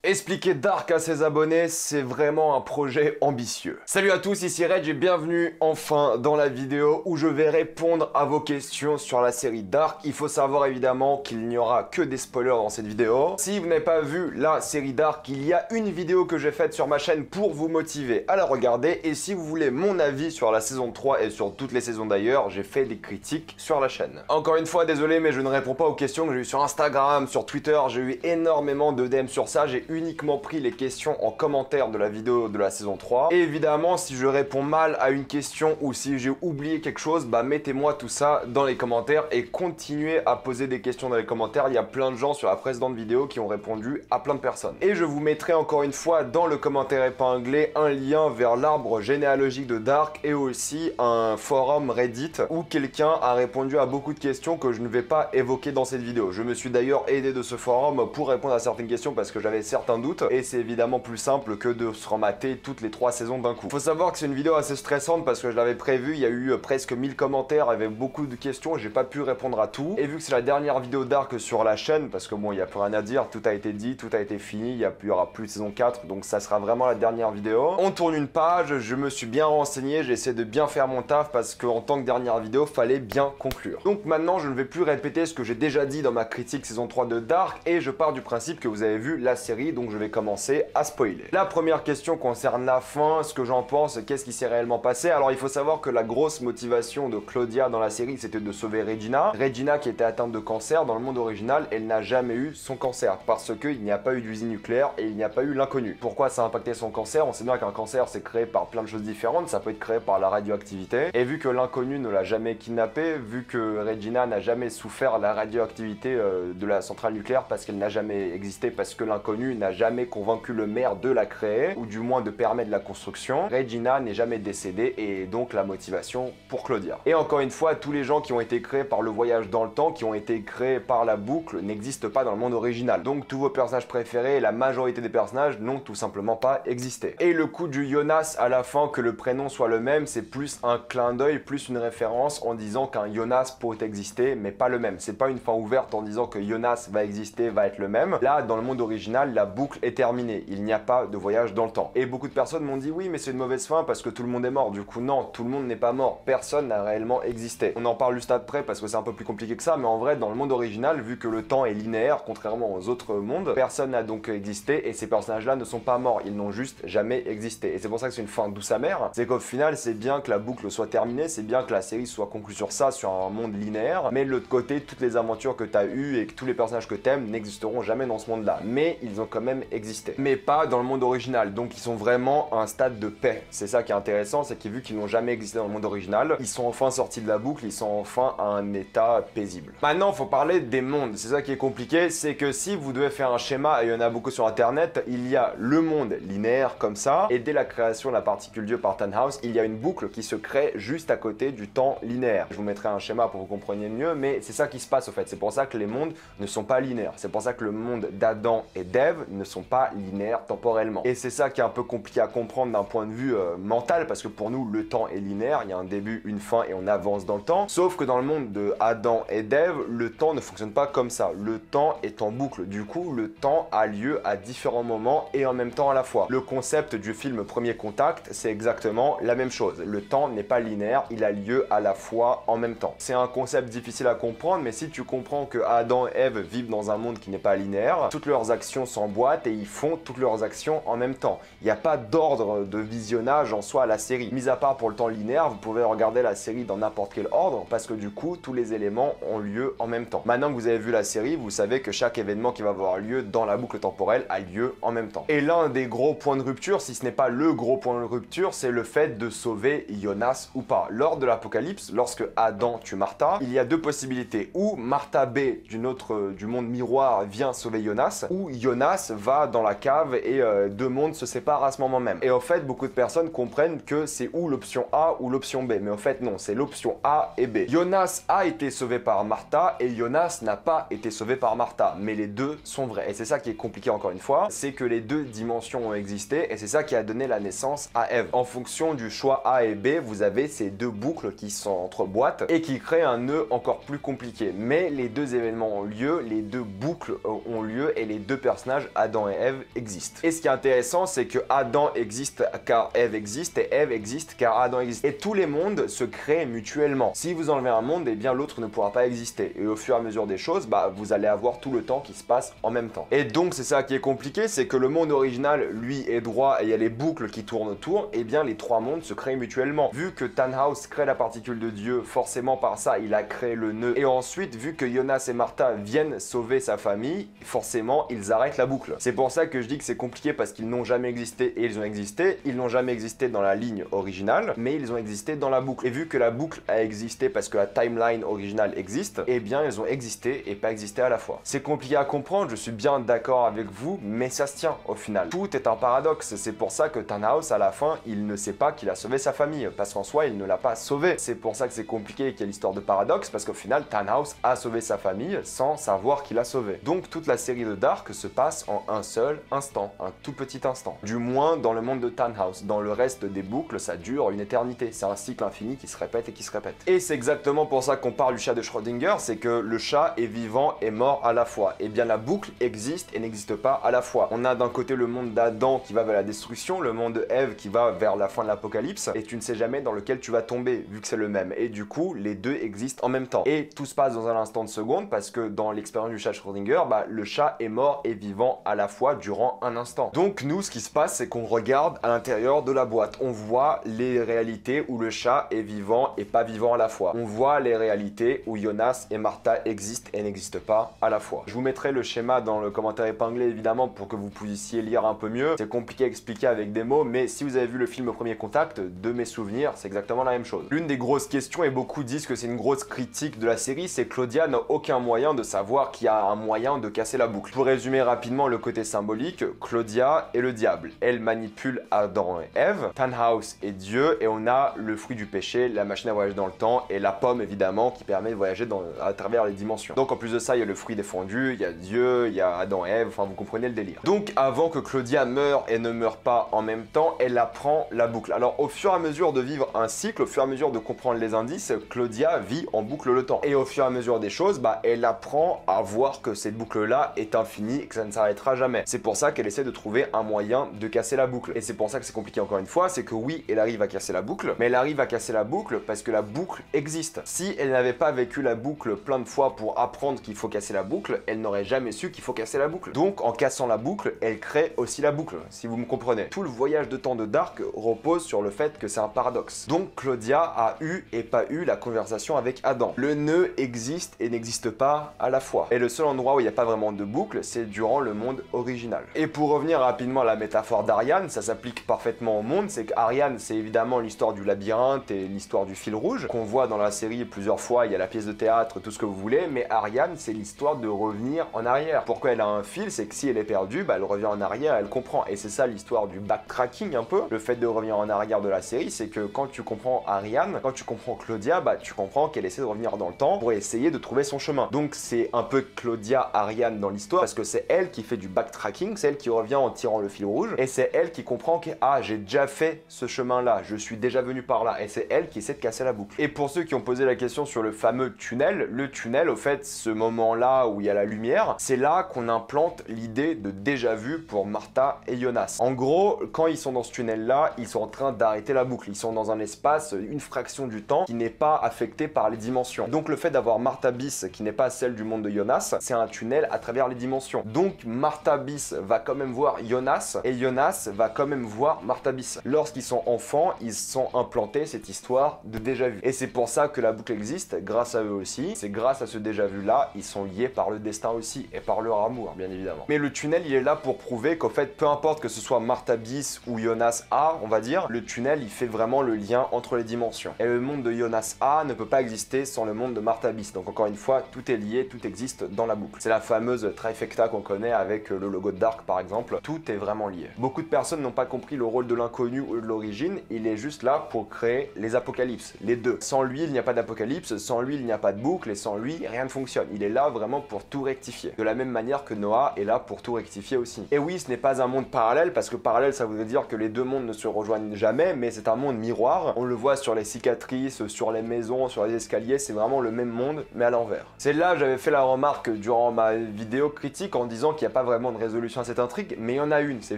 Expliquer Dark à ses abonnés, c'est vraiment un projet ambitieux. Salut à tous, ici Reg et bienvenue enfin dans la vidéo où je vais répondre à vos questions sur la série Dark. Il faut savoir évidemment qu'il n'y aura que des spoilers dans cette vidéo. Si vous n'avez pas vu la série Dark, il y a une vidéo que j'ai faite sur ma chaîne pour vous motiver à la regarder. Et si vous voulez mon avis sur la saison 3 et sur toutes les saisons d'ailleurs, j'ai fait des critiques sur la chaîne. Encore une fois, désolé mais je ne réponds pas aux questions que j'ai eues sur Instagram, sur Twitter. J'ai eu énormément de DM sur ça. J'ai uniquement pris les questions en commentaire de la vidéo de la saison 3. Et évidemment, si je réponds mal à une question ou si j'ai oublié quelque chose, bah mettez-moi tout ça dans les commentaires et continuez à poser des questions dans les commentaires. Il y a plein de gens sur la précédente vidéo qui ont répondu à plein de personnes. Et je vous mettrai encore une fois dans le commentaire épinglé un lien vers l'arbre généalogique de Dark et aussi un forum Reddit où quelqu'un a répondu à beaucoup de questions que je ne vais pas évoquer dans cette vidéo. Je me suis d'ailleurs aidé de ce forum pour répondre à certaines questions parce que j'avais certains doutes. Et c'est évidemment plus simple que de se remater toutes les 3 saisons d'un coup. Faut savoir que c'est une vidéo assez stressante parce que je l'avais prévu, il y a eu presque 1000 commentaires, il y avait beaucoup de questions, j'ai pas pu répondre à tout. Et vu que c'est la dernière vidéo Dark sur la chaîne, parce que bon, il n'y a plus rien à dire, tout a été dit, tout a été fini, il y aura plus de saison 4, donc ça sera vraiment la dernière vidéo. On tourne une page, je me suis bien renseigné, j'ai essayé de bien faire mon taf parce qu'en tant que dernière vidéo, fallait bien conclure. Donc maintenant, je ne vais plus répéter ce que j'ai déjà dit dans ma critique saison 3 de Dark et je pars du principe que vous avez vu la série, donc je vais commencer à spoiler. La première question concerne la fin, ce que j'en pense, qu'est-ce qui s'est réellement passé. Alors il faut savoir que la grosse motivation de Claudia dans la série, c'était de sauver Regina. Regina qui était atteinte de cancer, dans le monde original, elle n'a jamais eu son cancer parce qu'il n'y a pas eu d'usine nucléaire et il n'y a pas eu l'inconnu. Pourquoi ça a impacté son cancer? On sait bien qu'un cancer c'est créé par plein de choses différentes, ça peut être créé par la radioactivité. Et vu que l'inconnu ne l'a jamais kidnappé, vu que Regina n'a jamais souffert la radioactivité de la centrale nucléaire parce qu'elle n'a jamais existé, parce que l'inconnu n'a jamais convaincu le maire de la créer, ou du moins de permettre la construction, Regina n'est jamais décédée et donc la motivation pour Claudia. Et encore une fois, tous les gens qui ont été créés par le voyage dans le temps, qui ont été créés par la boucle, n'existent pas dans le monde original. Donc tous vos personnages préférés et la majorité des personnages n'ont tout simplement pas existé. Et le coup du Jonas à la fin, que le prénom soit le même, c'est plus un clin d'œil, plus une référence en disant qu'un Jonas pourrait exister, mais pas le même. C'est pas une fin ouverte en disant que Jonas va exister, va être le même. Là, dans le monde original, la boucle est terminée. Il n'y a pas de voyage dans le temps. Et beaucoup de personnes m'ont dit oui, mais c'est une mauvaise fin parce que tout le monde est mort. Du coup, non, tout le monde n'est pas mort. Personne n'a réellement existé. On en parle juste après parce que c'est un peu plus compliqué que ça, mais en vrai, dans le monde original, vu que le temps est linéaire, contrairement aux autres mondes, personne n'a donc existé et ces personnages-là ne sont pas morts. Ils n'ont juste jamais existé. Et c'est pour ça que c'est une fin douce amère. C'est qu'au final, c'est bien que la boucle soit terminée, c'est bien que la série soit conclue sur ça, sur un monde linéaire, mais de l'autre côté, toutes les aventures que tu as eues et que tous les personnages que tu aimes n'existeront jamais dans ce monde-là. Mais ils ont quand même existé. Mais pas dans le monde original, donc ils sont vraiment à un stade de paix. C'est ça qui est intéressant, c'est que vu qu'ils n'ont jamais existé dans le monde original, ils sont enfin sortis de la boucle, ils sont enfin à un état paisible. Maintenant, il faut parler des mondes. C'est ça qui est compliqué, c'est que si vous devez faire un schéma, et il y en a beaucoup sur internet, il y a le monde linéaire comme ça, et dès la création de la particule Dieu par Tannhaus, il y a une boucle qui se crée juste à côté du temps linéaire. Je vous mettrai un schéma pour que vous compreniez mieux, mais c'est ça qui se passe au fait. C'est pour ça que les mondes ne sont pas linéaires. C'est pour ça que le monde d'Adam et d'Ève ne sont pas linéaires temporellement. Et c'est ça qui est un peu compliqué à comprendre d'un point de vue mental, parce que pour nous, le temps est linéaire, il y a un début, une fin, et on avance dans le temps. Sauf que dans le monde de Adam et d'Ève, le temps ne fonctionne pas comme ça. Le temps est en boucle. Du coup, le temps a lieu à différents moments et en même temps à la fois. Le concept du film Premier Contact, c'est exactement la même chose. Le temps n'est pas linéaire, il a lieu à la fois en même temps. C'est un concept difficile à comprendre, mais si tu comprends que Adam et Ève vivent dans un monde qui n'est pas linéaire, toutes leurs actions s'emboîtent et ils font toutes leurs actions en même temps. Il n'y a pas d'ordre de visionnage en soi à la série. Mis à part pour le temps linéaire, vous pouvez regarder la série dans n'importe quel ordre parce que du coup, tous les éléments ont lieu en même temps. Maintenant que vous avez vu la série, vous savez que chaque événement qui va avoir lieu dans la boucle temporelle a lieu en même temps. Et l'un des gros points de rupture, si ce n'est pas le gros point de rupture, c'est le fait de sauver Jonas ou pas. Lors de l'apocalypse, lorsque Adam tue Martha, il y a deux possibilités. Ou Martha B du monde miroir vient sauver Jonas, ou Jonas va dans la cave et deux mondes se séparent à ce moment même. Et en fait, beaucoup de personnes comprennent que c'est ou l'option A ou l'option B. Mais en fait, non, c'est l'option A et B. Jonas a été sauvé par Martha et Jonas n'a pas été sauvé par Martha. Mais les deux sont vrais. Et c'est ça qui est compliqué encore une fois, c'est que les deux dimensions ont existé et c'est ça qui a donné la naissance à Ève. En fonction du choix A et B, vous avez ces deux boucles qui s'entreboîtent et qui créent un nœud encore plus compliqué. Mais les deux événements ont lieu, les deux boucles ont lieu et les deux personnages Adam et Ève existent. Et ce qui est intéressant, c'est que Adam existe car Ève existe et Ève existe car Adam existe. Et tous les mondes se créent mutuellement. Si vous enlevez un monde, eh bien l'autre ne pourra pas exister. Et au fur et à mesure des choses, vous allez avoir tout le temps qui se passe en même temps. Et donc c'est ça qui est compliqué, c'est que le monde original, lui, est droit et il y a les boucles qui tournent autour, et bien les trois mondes se créent mutuellement. Vu que Tannhaus crée la particule de Dieu, forcément par ça, il a créé le nœud. Et ensuite, vu que Jonas et Martha viennent sauver sa famille, forcément, ils arrêtent la boucle. C'est pour ça que je dis que c'est compliqué parce qu'ils n'ont jamais existé et ils ont existé. Ils n'ont jamais existé dans la ligne originale, mais ils ont existé dans la boucle. Et vu que la boucle a existé parce que la timeline originale existe, eh bien, ils ont existé et pas existé à la fois. C'est compliqué à comprendre, je suis bien d'accord avec vous, mais ça se tient au final. Tout est un paradoxe. C'est pour ça que Tannhaus, à la fin, il ne sait pas qu'il a sauvé sa famille, parce qu'en soi, il ne l'a pas sauvé. C'est pour ça que c'est compliqué et qu'il y a l'histoire de paradoxe, parce qu'au final, Tannhaus a sauvé sa famille sans savoir qu'il a sauvé. Donc toute la série de Dark se passe en un seul instant, un tout petit instant. Du moins dans le monde de Tannhaus. Dans le reste des boucles, ça dure une éternité. C'est un cycle infini qui se répète et qui se répète. Et c'est exactement pour ça qu'on parle du chat de Schrödinger, c'est que le chat est vivant et mort à la fois. Et bien la boucle existe et n'existe pas à la fois. On a d'un côté le monde d'Adam qui va vers la destruction, le monde de Ève qui va vers la fin de l'apocalypse, et tu ne sais jamais dans lequel tu vas tomber, vu que c'est le même. Et du coup, les deux existent en même temps. Et tout se passe dans un instant de seconde, parce que dans l'expérience du chat de Schrödinger, le chat est mort et vivant à la fois durant un instant. Donc nous, ce qui se passe, c'est qu'on regarde à l'intérieur de la boîte. On voit les réalités où le chat est vivant et pas vivant à la fois. On voit les réalités où Jonas et Martha existent et n'existent pas à la fois. Je vous mettrai le schéma dans le commentaire épinglé, évidemment, pour que vous puissiez lire un peu mieux. C'est compliqué à expliquer avec des mots, mais si vous avez vu le film Premier Contact, de mes souvenirs, c'est exactement la même chose. L'une des grosses questions, et beaucoup disent que c'est une grosse critique de la série, c'est que Claudia n'a aucun moyen de savoir qu'il y a un moyen de casser la boucle. Pour résumer rapidement le côté symbolique, Claudia est le diable. Elle manipule Adam et Ève, Tannhaus est Dieu, et on a le fruit du péché, la machine à voyager dans le temps, et la pomme évidemment qui permet de voyager à travers les dimensions. Donc en plus de ça, il y a le fruit défendu, il y a Dieu, il y a Adam et Ève, enfin vous comprenez le délire. Donc avant que Claudia meure et ne meure pas en même temps, elle apprend la boucle. Alors au fur et à mesure de vivre un cycle, au fur et à mesure de comprendre les indices, Claudia vit en boucle le temps. Et au fur et à mesure des choses, elle apprend à voir que cette boucle-là est infinie et que ça ne s'arrêtera jamais. C'est pour ça qu'elle essaie de trouver un moyen de casser la boucle. Et c'est pour ça que c'est compliqué encore une fois, c'est que oui, elle arrive à casser la boucle, mais elle arrive à casser la boucle parce que la boucle existe. Si elle n'avait pas vécu la boucle plein de fois pour apprendre qu'il faut casser la boucle, elle n'aurait jamais su qu'il faut casser la boucle. Donc en cassant la boucle, elle crée aussi la boucle, si vous me comprenez. Tout le voyage de temps de Dark repose sur le fait que c'est un paradoxe. Donc Claudia a eu et pas eu la conversation avec Adam. Le nœud existe et n'existe pas à la fois. Et le seul endroit où il n'y a pas vraiment de boucle, c'est durant le monde original. Et pour revenir rapidement à la métaphore d'Ariane, ça s'applique parfaitement au monde, c'est qu'Ariane, c'est évidemment l'histoire du labyrinthe et l'histoire du fil rouge, qu'on voit dans la série plusieurs fois, il y a la pièce de théâtre, tout ce que vous voulez, mais Ariane, c'est l'histoire de revenir en arrière. Pourquoi elle a un fil, c'est que si elle est perdue, elle revient en arrière, elle comprend. Et c'est ça l'histoire du backtracking un peu. Le fait de revenir en arrière de la série, c'est que quand tu comprends Ariane, quand tu comprends Claudia, tu comprends qu'elle essaie de revenir dans le temps pour essayer de trouver son chemin. Donc c'est un peu Claudia Ariane dans l'histoire, parce que c'est elle qui fait du backtracking, c'est elle qui revient en tirant le fil rouge, et c'est elle qui comprend que j'ai déjà fait ce chemin-là, je suis déjà venu par là, et c'est elle qui essaie de casser la boucle. Et pour ceux qui ont posé la question sur le fameux tunnel, le tunnel, au fait, ce moment-là où il y a la lumière, c'est là qu'on implante l'idée de déjà vu pour Martha et Jonas. En gros, quand ils sont dans ce tunnel-là, ils sont en train d'arrêter la boucle, ils sont dans un espace, une fraction du temps qui n'est pas affecté par les dimensions. Donc le fait d'avoir Martha bis qui n'est pas celle du monde de Jonas, c'est un tunnel à travers les dimensions. Donc Martha bis va quand même voir Jonas et Jonas va quand même voir Martha bis. Lorsqu'ils sont enfants, ils sont implantés cette histoire de déjà vu. Et c'est pour ça que la boucle existe, grâce à eux aussi. C'est grâce à ce déjà vu là, ils sont liés par le destin aussi et par leur amour, bien évidemment. Mais le tunnel, il est là pour prouver qu'au fait, peu importe que ce soit Martha bis ou Jonas A, on va dire, le tunnel, il fait vraiment le lien entre les dimensions. Et le monde de Jonas A ne peut pas exister sans le monde de Martha bis. Donc encore une fois, tout est lié, tout existe dans la boucle. C'est la fameuse trifecta qu'on connaît avec le logo de Dark par exemple. Tout est vraiment lié. Beaucoup de personnes n'ont pas compris le rôle de l'inconnu ou de l'origine. Il est juste là pour créer les apocalypses, les deux. Sans lui, il n'y a pas d'apocalypse, sans lui, il n'y a pas de boucle, et sans lui, rien ne fonctionne. Il est là vraiment pour tout rectifier. De la même manière que Noah est là pour tout rectifier aussi. Et oui, ce n'est pas un monde parallèle, parce que parallèle, ça voudrait dire que les deux mondes ne se rejoignent jamais, mais c'est un monde miroir. On le voit sur les cicatrices, sur les maisons, sur les escaliers, c'est vraiment le même monde, mais à l'envers. C'est là, j'avais fait la remarque durant ma vidéo critique en disant qu'il n'y a pas pas vraiment de résolution à cette intrigue, mais il y en a une, c'est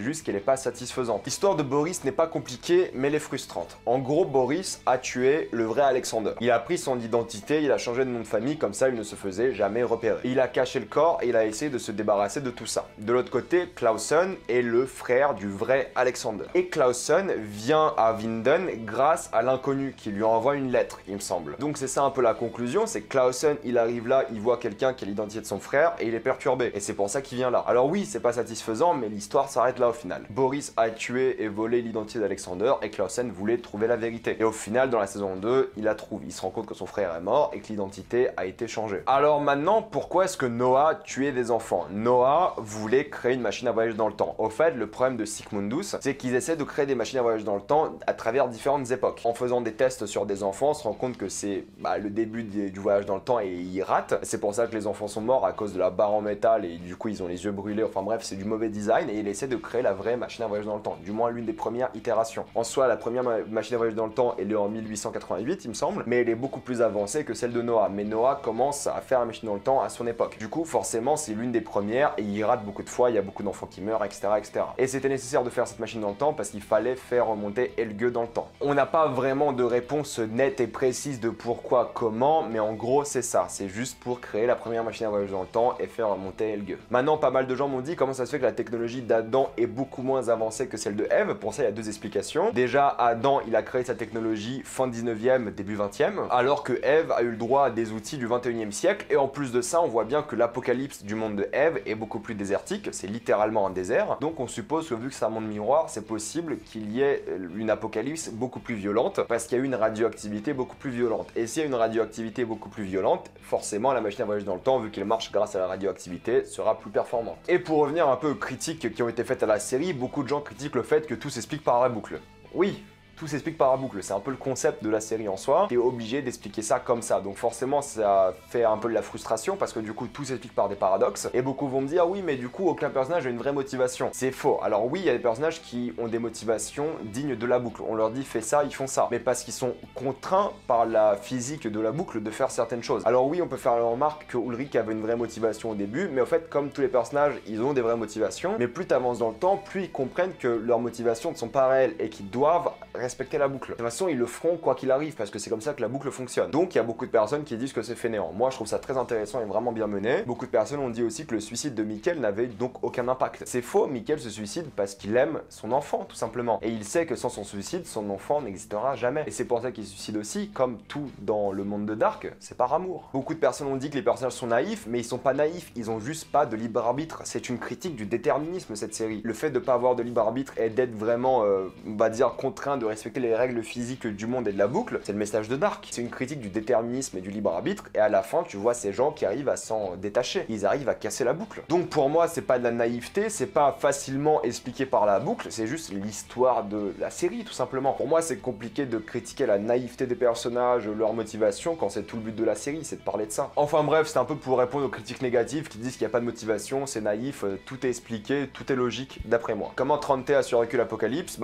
juste qu'elle n'est pas satisfaisante. L'histoire de Boris n'est pas compliquée, mais elle est frustrante. En gros, Boris a tué le vrai Alexander. Il a pris son identité, il a changé de nom de famille, comme ça il ne se faisait jamais repérer. Il a caché le corps et il a essayé de se débarrasser de tout ça. De l'autre côté, Clausen est le frère du vrai Alexander. Et Clausen vient à Winden grâce à l'inconnu qui lui envoie une lettre, il me semble. Donc c'est ça un peu la conclusion, c'est que Clausen, il arrive là, il voit quelqu'un qui a l'identité de son frère et il est perturbé. Et c'est pour ça qu'il vient là. Alors oui, c'est pas satisfaisant, mais l'histoire s'arrête là au final. Boris a tué et volé l'identité d'Alexander et Clausen voulait trouver la vérité. Et au final, dans la saison 2, il la trouve. Il se rend compte que son frère est mort et que l'identité a été changée. Alors maintenant, pourquoi est-ce que Noah tuait des enfants? Noah voulait créer une machine à voyager dans le temps. Au fait, le problème de Sigmundus, c'est qu'ils essaient de créer des machines à voyager dans le temps à travers différentes époques. En faisant des tests sur des enfants, on se rend compte que c'est le début du voyage dans le temps et ils ratent. C'est pour ça que les enfants sont morts à cause de la barre en métal et du coup ils ont les yeux brûlés. Enfin bref, c'est du mauvais design et il essaie de créer la vraie machine à voyager dans le temps. Du moins l'une des premières itérations. En soi, la première machine à voyager dans le temps, elle est en 1888, il me semble, mais elle est beaucoup plus avancée que celle de Noah. Mais Noah commence à faire la machine dans le temps à son époque. Du coup, forcément, c'est l'une des premières et il rate beaucoup de fois, il y a beaucoup d'enfants qui meurent, etc., etc. Et c'était nécessaire de faire cette machine dans le temps parce qu'il fallait faire remonter Helge dans le temps. On n'a pas vraiment de réponse nette et précise de pourquoi, comment, mais en gros, c'est ça. C'est juste pour créer la première machine à voyager dans le temps et faire remonter Helge. Maintenant, pas mal de gens m'ont dit comment ça se fait que la technologie d'Adam est beaucoup moins avancée que celle de Ève. Pour ça, il y a deux explications. Déjà, Adam, il a créé sa technologie fin 19e, début 20e, alors que Ève a eu le droit à des outils du 21e siècle. Et en plus de ça, on voit bien que l'apocalypse du monde de Ève est beaucoup plus désertique. C'est littéralement un désert. Donc, on suppose que vu que c'est un monde miroir, c'est possible qu'il y ait une apocalypse beaucoup plus violente parce qu'il y a eu une radioactivité beaucoup plus violente. Et s'il y a une radioactivité beaucoup plus violente, forcément, la machine à voyager dans le temps, vu qu'elle marche grâce à la radioactivité, sera plus performante. Et pour revenir un peu aux critiques qui ont été faites à la série, beaucoup de gens critiquent le fait que tout s'explique par la boucle. Oui, tout s'explique par la boucle, c'est un peu le concept de la série en soi, t'es obligé d'expliquer ça comme ça, donc forcément ça fait un peu de la frustration parce que du coup tout s'explique par des paradoxes, et beaucoup vont me dire oui mais du coup aucun personnage a une vraie motivation. C'est faux. Alors oui, il y a des personnages qui ont des motivations dignes de la boucle, on leur dit fais ça, ils font ça, mais parce qu'ils sont contraints par la physique de la boucle de faire certaines choses. Alors oui, on peut faire la remarque que Ulrich avait une vraie motivation au début, mais au fait comme tous les personnages, ils ont des vraies motivations, mais plus t'avances dans le temps, plus ils comprennent que leurs motivations ne sont pas réelles et qu'ils doivent respecter la boucle. De toute façon, ils le feront quoi qu'il arrive parce que c'est comme ça que la boucle fonctionne. Donc il y a beaucoup de personnes qui disent que c'est fainéant. Moi, je trouve ça très intéressant et vraiment bien mené. Beaucoup de personnes ont dit aussi que le suicide de Mikkel n'avait donc aucun impact. C'est faux, Mikkel se suicide parce qu'il aime son enfant, tout simplement. Et il sait que sans son suicide, son enfant n'existera jamais. Et c'est pour ça qu'il se suicide aussi, comme tout dans le monde de Dark, c'est par amour. Beaucoup de personnes ont dit que les personnages sont naïfs, mais ils sont pas naïfs, ils ont juste pas de libre arbitre. C'est une critique du déterminisme, cette série. Le fait de pas avoir de libre arbitre et d'être vraiment, on va dire, contraint de respecter les règles physiques du monde et de la boucle, c'est le message de Dark. C'est une critique du déterminisme et du libre arbitre, et à la fin, tu vois ces gens qui arrivent à s'en détacher. Ils arrivent à casser la boucle. Donc pour moi, c'est pas de la naïveté, c'est pas facilement expliqué par la boucle, c'est juste l'histoire de la série, tout simplement. Pour moi, c'est compliqué de critiquer la naïveté des personnages, leur motivation, quand c'est tout le but de la série, c'est de parler de ça. Enfin bref, c'est un peu pour répondre aux critiques négatives qui disent qu'il n'y a pas de motivation, c'est naïf, tout est expliqué, tout est logique, d'après moi. Comment Trante a survécu l'apocalypse?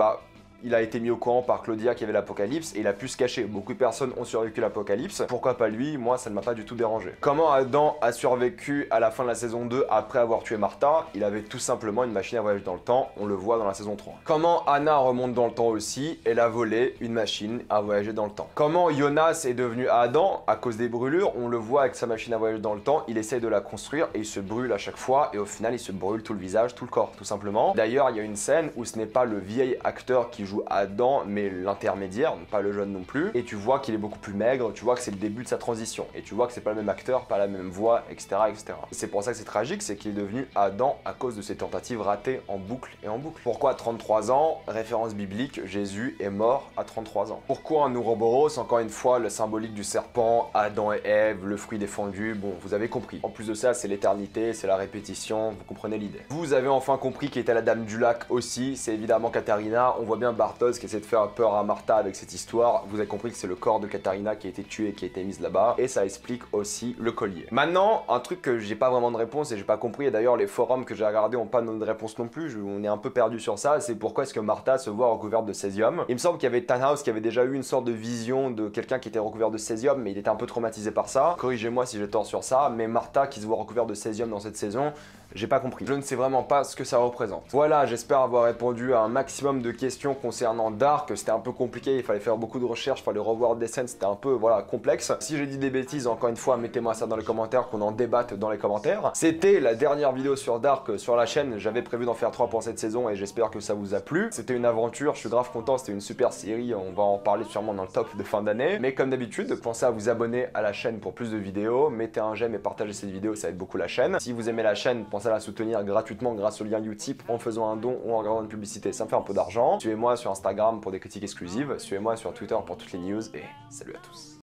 Il a été mis au courant par Claudia qu'il y avait l'apocalypse et il a pu se cacher. Beaucoup de personnes ont survécu l'apocalypse. Pourquoi pas lui? Moi, ça ne m'a pas du tout dérangé. Comment Adam a survécu à la fin de la saison 2 après avoir tué Martha? Il avait tout simplement une machine à voyager dans le temps. On le voit dans la saison 3. Comment Anna remonte dans le temps aussi? Elle a volé une machine à voyager dans le temps. Comment Jonas est devenu Adam à cause des brûlures? On le voit avec sa machine à voyager dans le temps. Il essaye de la construire et il se brûle à chaque fois. Et au final, il se brûle tout le visage, tout le corps, tout simplement. D'ailleurs, il y a une scène où ce n'est pas le vieil acteur qui joue Adam, mais l'intermédiaire, pas le jeune non plus, et tu vois qu'il est beaucoup plus maigre, tu vois que c'est le début de sa transition, et tu vois que c'est pas le même acteur, pas la même voix, etc. etc. C'est pour ça que c'est tragique, c'est qu'il est devenu Adam à cause de ses tentatives ratées en boucle et en boucle. Pourquoi à 33 ans? Référence biblique, Jésus est mort à 33 ans. Pourquoi un Ouroboros? Encore une fois, le symbolique du serpent, Adam et Ève, le fruit défendu, bon, vous avez compris. En plus de ça, c'est l'éternité, c'est la répétition, vous comprenez l'idée. Vous avez enfin compris qui était la dame du lac aussi, c'est évidemment Katharina. On voit bien Bartos qui essaie de faire peur à Martha avec cette histoire. Vous avez compris que c'est le corps de Katharina qui a été tué et qui a été mis là-bas, et ça explique aussi le collier. Maintenant, un truc que j'ai pas vraiment de réponse et j'ai pas compris, et d'ailleurs les forums que j'ai regardés ont pas de réponse non plus, on est un peu perdu sur ça, c'est pourquoi est-ce que Martha se voit recouverte de césium. Il me semble qu'il y avait Tannhaus qui avait déjà eu une sorte de vision de quelqu'un qui était recouvert de césium, mais il était un peu traumatisé par ça. Corrigez-moi si j'ai tort sur ça, mais Martha qui se voit recouverte de césium dans cette saison, J'ai pas compris. Je ne sais vraiment pas ce que ça représente. Voilà, j'espère avoir répondu à un maximum de questions concernant Dark. C'était un peu compliqué, il fallait faire beaucoup de recherches, il fallait revoir des scènes, c'était un peu, voilà, complexe. Si j'ai dit des bêtises, encore une fois, mettez-moi ça dans les commentaires, qu'on en débatte dans les commentaires. C'était la dernière vidéo sur Dark sur la chaîne. J'avais prévu d'en faire 3 pour cette saison et j'espère que ça vous a plu. C'était une aventure, je suis grave content, c'était une super série. On va en parler sûrement dans le top de fin d'année. Mais comme d'habitude, pensez à vous abonner à la chaîne pour plus de vidéos. Mettez un j'aime et partagez cette vidéo, ça aide beaucoup la chaîne. Si vous aimez la chaîne, pensez à la soutenir gratuitement grâce au lien Utip en faisant un don ou en regardant une publicité, ça me fait un peu d'argent. Suivez-moi sur Instagram pour des critiques exclusives, suivez-moi sur Twitter pour toutes les news et salut à tous.